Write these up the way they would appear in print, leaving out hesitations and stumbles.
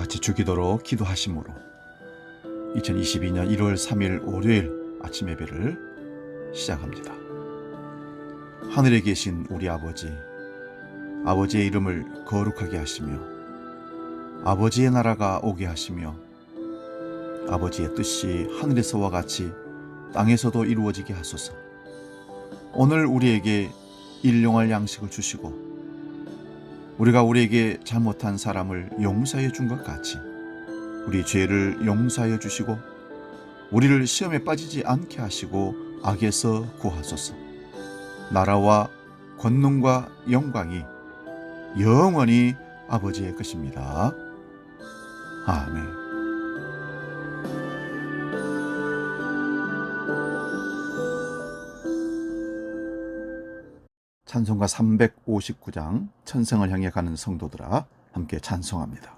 같이 주기도로 기도하심으로 2022년 1월 3일 월요일 아침 예배를 시작합니다. 하늘에 계신 우리 아버지, 아버지의 이름을 거룩하게 하시며 아버지의 나라가 오게 하시며 아버지의 뜻이 하늘에서와 같이 땅에서도 이루어지게 하소서. 오늘 우리에게 일용할 양식을 주시고 우리가 우리에게 잘못한 사람을 용서해 준 것 같이 우리 죄를 용서하여 주시고 우리를 시험에 빠지지 않게 하시고 악에서 구하소서. 나라와 권능과 영광이 영원히 아버지의 것입니다. 아멘. 찬송가 359장 천성을 향해 가는 성도들아 함께 찬송합니다.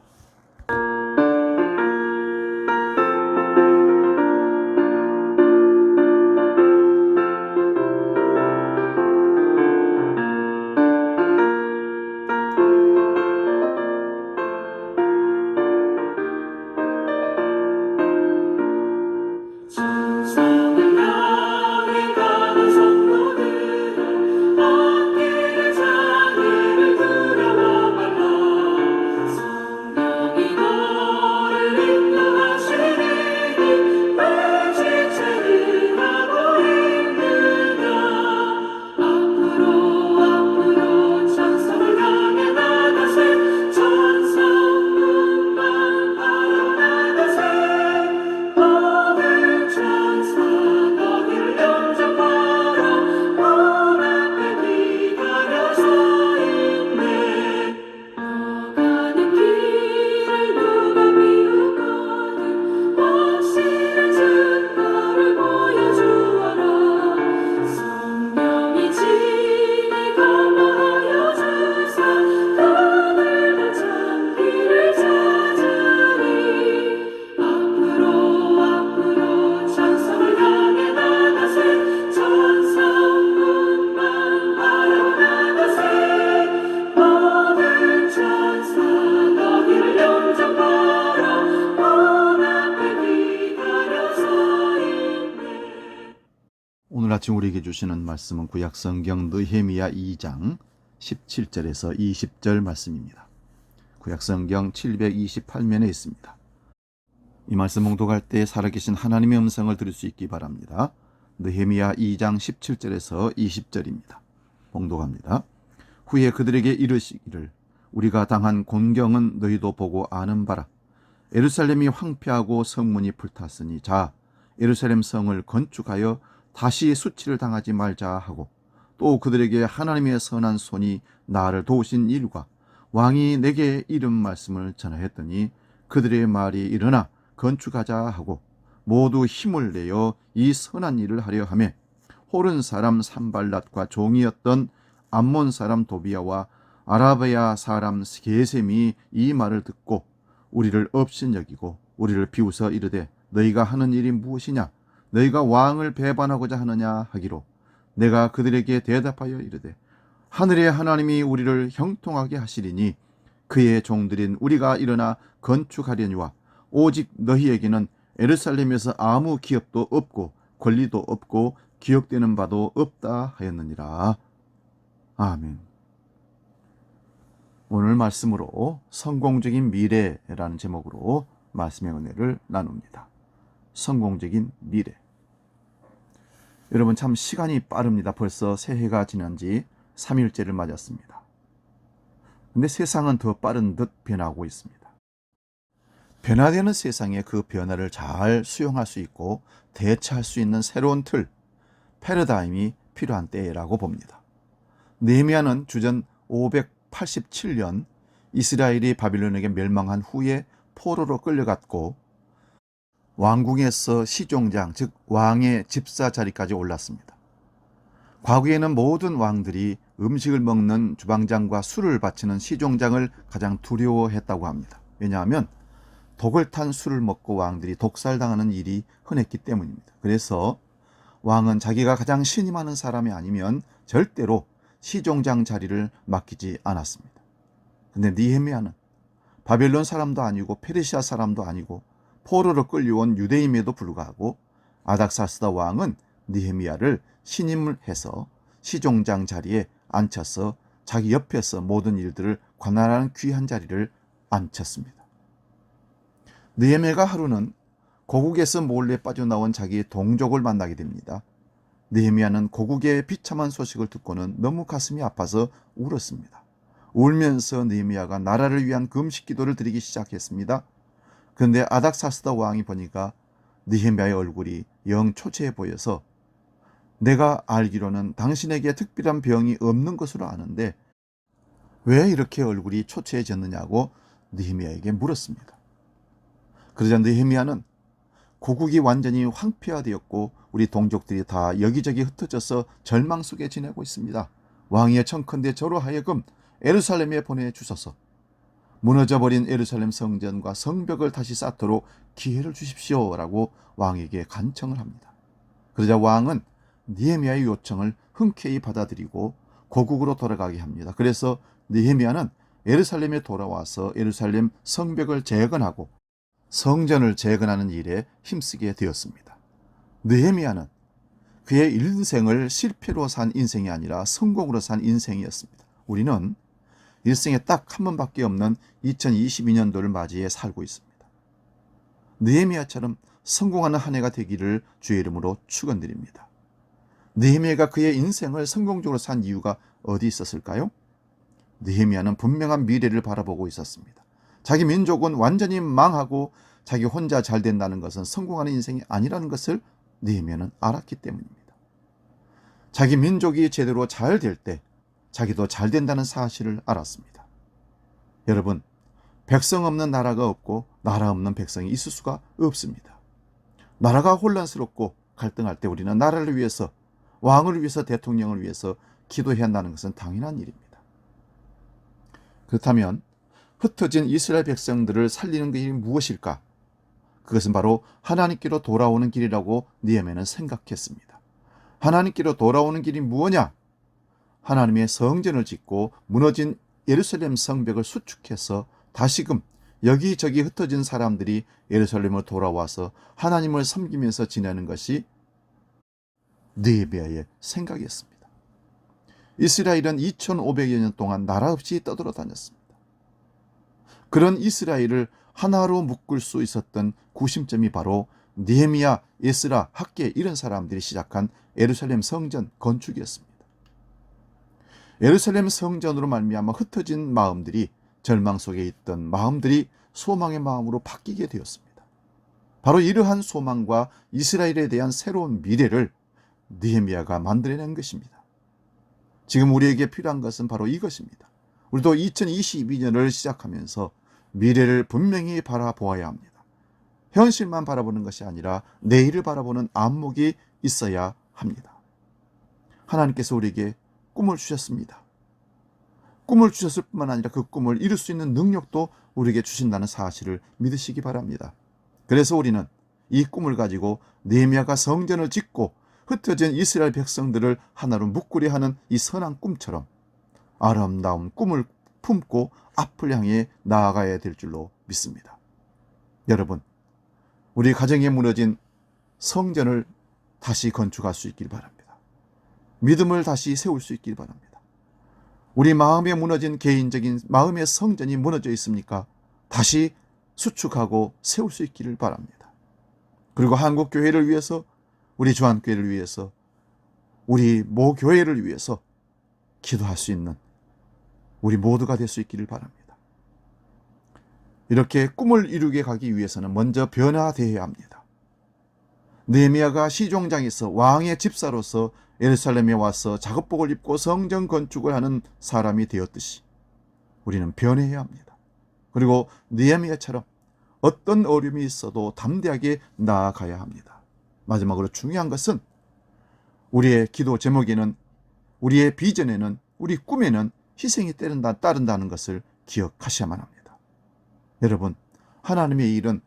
오늘 아침 우리에게 주시는 말씀은 구약성경 느헤미야 2장 17절에서 20절 말씀입니다. 구약성경 728면에 있습니다. 이 말씀 봉독할 때 살아계신 하나님의 음성을 들을 수 있기 바랍니다. 느헤미야 2장 17절에서 20절입니다. 봉독합니다. 후에 그들에게 이르시기를 우리가 당한 곤경은 너희도 보고 아는 바라. 예루살렘이 황폐하고 성문이 불탔으니 자 예루살렘 성을 건축하여 다시 수치를 당하지 말자 하고 또 그들에게 하나님의 선한 손이 나를 도우신 일과 왕이 내게 이른 말씀을 전하였더니 그들의 말이 일어나 건축하자 하고 모두 힘을 내어 이 선한 일을 하려 하며 호른 사람 산발랏과 종이었던 암몬 사람 도비아와 아라비아 사람 게셈이 이 말을 듣고 우리를 업신여기고 우리를 비웃어 이르되 너희가 하는 일이 무엇이냐 너희가 왕을 배반하고자 하느냐 하기로 내가 그들에게 대답하여 이르되 하늘의 하나님이 우리를 형통하게 하시리니 그의 종들인 우리가 일어나 건축하려니와 오직 너희에게는 예루살렘에서 아무 기업도 없고 권리도 없고 기억되는 바도 없다 하였느니라. 아멘. 오늘 말씀으로 성공적인 미래라는 제목으로 말씀의 은혜를 나눕니다. 성공적인 미래. 여러분 참 시간이 빠릅니다. 벌써 새해가 지난 지 3일째를 맞았습니다. 근데 세상은 더 빠른 듯 변하고 있습니다. 변화되는 세상에 그 변화를 잘 수용할 수 있고 대처할 수 있는 새로운 틀, 패러다임이 필요한 때라고 봅니다. 느헤미야는 주전 587년 이스라엘이 바빌론에게 멸망한 후에 포로로 끌려갔고 왕궁에서 시종장, 즉 왕의 집사 자리까지 올랐습니다. 과거에는 모든 왕들이 음식을 먹는 주방장과 술을 바치는 시종장을 가장 두려워했다고 합니다. 왜냐하면 독을 탄 술을 먹고 왕들이 독살당하는 일이 흔했기 때문입니다. 그래서 왕은 자기가 가장 신이 많은 사람이 아니면 절대로 시종장 자리를 맡기지 않았습니다. 근데 느헤미야는 바벨론 사람도 아니고 페르시아 사람도 아니고 포로로 끌려온 유대인에도 불구하고 아닥사스다 왕은 느헤미야를 신임을 해서 시종장 자리에 앉혀서 자기 옆에서 모든 일들을 관할하는 귀한 자리를 앉혔습니다. 느헤미야가 하루는 고국에서 몰래 빠져나온 자기 동족을 만나게 됩니다. 느헤미야는 고국의 비참한 소식을 듣고는 너무 가슴이 아파서 울었습니다. 울면서 느헤미야가 나라를 위한 금식 기도를 드리기 시작했습니다. 그런데 아닥사스다 왕이 보니까 느헤미야의 얼굴이 영 초췌해 보여서 내가 알기로는 당신에게 특별한 병이 없는 것으로 아는데 왜 이렇게 얼굴이 초췌해졌느냐고 느헤미야에게 물었습니다. 그러자 느헤미야는 고국이 완전히 황폐화되었고 우리 동족들이 다 여기저기 흩어져서 절망 속에 지내고 있습니다. 왕이여 청컨대 저로 하여금 예루살렘에 보내주소서. 무너져버린 예루살렘 성전과 성벽을 다시 쌓도록 기회를 주십시오 라고 왕에게 간청을 합니다. 그러자 왕은 느헤미야의 요청을 흔쾌히 받아들이고 고국으로 돌아가게 합니다. 그래서 느헤미야는 예루살렘에 돌아와서 예루살렘 성벽을 재건하고 성전을 재건하는 일에 힘쓰게 되었습니다. 느헤미야는 그의 인생을 실패로 산 인생이 아니라 성공으로 산 인생이었습니다. 우리는 일생에 딱 한 번밖에 없는 2022년도를 맞이해 살고 있습니다. 느헤미야처럼 성공하는 한 해가 되기를 주의 이름으로 축원드립니다. 느헤미야가 그의 인생을 성공적으로 산 이유가 어디 있었을까요? 느헤미야는 분명한 미래를 바라보고 있었습니다. 자기 민족은 완전히 망하고 자기 혼자 잘 된다는 것은 성공하는 인생이 아니라는 것을 느헤미야는 알았기 때문입니다. 자기 민족이 제대로 잘 될 때 자기도 잘 된다는 사실을 알았습니다. 여러분, 백성 없는 나라가 없고 나라 없는 백성이 있을 수가 없습니다. 나라가 혼란스럽고 갈등할 때 우리는 나라를 위해서, 왕을 위해서, 대통령을 위해서 기도해야 한다는 것은 당연한 일입니다. 그렇다면 흩어진 이스라엘 백성들을 살리는 길이 무엇일까? 그것은 바로 하나님께로 돌아오는 길이라고 느헤미야는 생각했습니다. 하나님께로 돌아오는 길이 무엇냐? 하나님의 성전을 짓고 무너진 예루살렘 성벽을 수축해서 다시금 여기저기 흩어진 사람들이 예루살렘으로 돌아와서 하나님을 섬기면서 지내는 것이 느헤미야의 생각이었습니다. 이스라엘은 2500여 년 동안 나라 없이 떠돌아다녔습니다. 그런 이스라엘을 하나로 묶을 수 있었던 구심점이 바로 느헤미야, 에스라, 학개 이런 사람들이 시작한 예루살렘 성전 건축이었습니다. 예루살렘 성전으로 말미암아 흩어진 마음들이, 절망 속에 있던 마음들이 소망의 마음으로 바뀌게 되었습니다. 바로 이러한 소망과 이스라엘에 대한 새로운 미래를 느헤미야가 만들어낸 것입니다. 지금 우리에게 필요한 것은 바로 이것입니다. 우리도 2022년을 시작하면서 미래를 분명히 바라보아야 합니다. 현실만 바라보는 것이 아니라 내일을 바라보는 안목이 있어야 합니다. 하나님께서 우리에게 꿈을 주셨습니다. 꿈을 주셨을 뿐만 아니라 그 꿈을 이룰 수 있는 능력도 우리에게 주신다는 사실을 믿으시기 바랍니다. 그래서 우리는 이 꿈을 가지고 느헤미야가 성전을 짓고 흩어진 이스라엘 백성들을 하나로 묶으려 하는 이 선한 꿈처럼 아름다운 꿈을 품고 앞을 향해 나아가야 될 줄로 믿습니다. 여러분, 우리 가정에 무너진 성전을 다시 건축할 수 있길 바랍니다. 믿음을 다시 세울 수 있길 바랍니다. 우리 마음에 무너진 개인적인 마음의 성전이 무너져 있습니까? 다시 수축하고 세울 수 있기를 바랍니다. 그리고 한국 교회를 위해서, 우리 주한교회를 위해서, 우리 모교회를 위해서 기도할 수 있는 우리 모두가 될 수 있기를 바랍니다. 이렇게 꿈을 이루게 가기 위해서는 먼저 변화되어야 합니다. 느헤미야가 시종장에서 왕의 집사로서 예루살렘에 와서 작업복을 입고 성전 건축을 하는 사람이 되었듯이 우리는 변해야 합니다. 그리고 느헤미야처럼 어떤 어려움이 있어도 담대하게 나아가야 합니다. 마지막으로 중요한 것은 우리의 기도 제목에는, 우리의 비전에는, 우리 꿈에는 희생이 따른다는 것을 기억하셔야만 합니다. 여러분, 하나님의 일은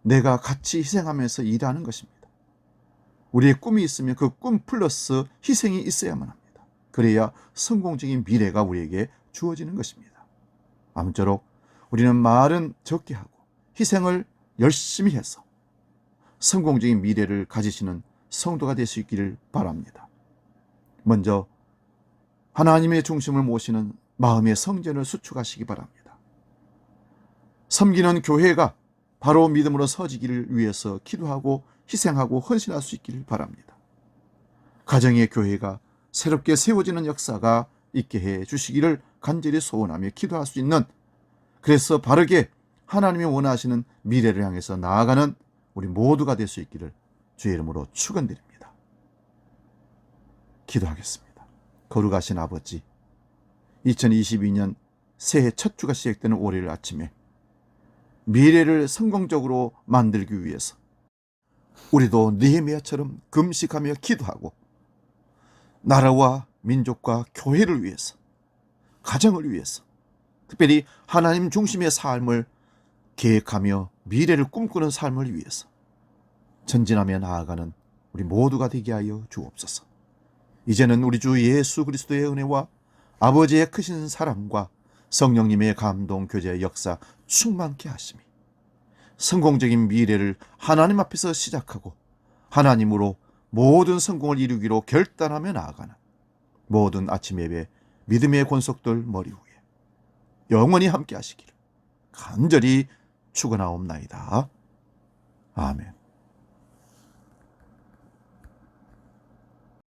내가 같이 희생하면서 일하는 것입니다. 우리의 꿈이 있으면 그 꿈 플러스 희생이 있어야만 합니다. 그래야 성공적인 미래가 우리에게 주어지는 것입니다. 아무쪼록 우리는 말은 적게 하고 희생을 열심히 해서 성공적인 미래를 가지시는 성도가 될 수 있기를 바랍니다. 먼저 하나님의 중심을 모시는 마음의 성전을 수축하시기 바랍니다. 섬기는 교회가 바로 믿음으로 서지기를 위해서 기도하고 희생하고 헌신할 수 있기를 바랍니다. 가정의 교회가 새롭게 세워지는 역사가 있게 해 주시기를 간절히 소원하며 기도할 수 있는, 그래서 바르게 하나님이 원하시는 미래를 향해서 나아가는 우리 모두가 될 수 있기를 주의 이름으로 축원드립니다. 기도하겠습니다. 거룩하신 아버지, 2022년 새해 첫 주가 시작되는 월요일 아침에 미래를 성공적으로 만들기 위해서 우리도 느헤미야처럼 금식하며 기도하고 나라와 민족과 교회를 위해서, 가정을 위해서, 특별히 하나님 중심의 삶을 계획하며 미래를 꿈꾸는 삶을 위해서 전진하며 나아가는 우리 모두가 되게 하여 주옵소서. 이제는 우리 주 예수 그리스도의 은혜와 아버지의 크신 사랑과 성령님의 감동, 교제의 역사 충만케 하심이 성공적인 미래를 하나님 앞에서 시작하고 하나님으로 모든 성공을 이루기로 결단하며 나아가는 모든 아침 예배 믿음의 권속들 머리 위에 영원히 함께 하시기를 간절히 축원하옵나이다. 아멘.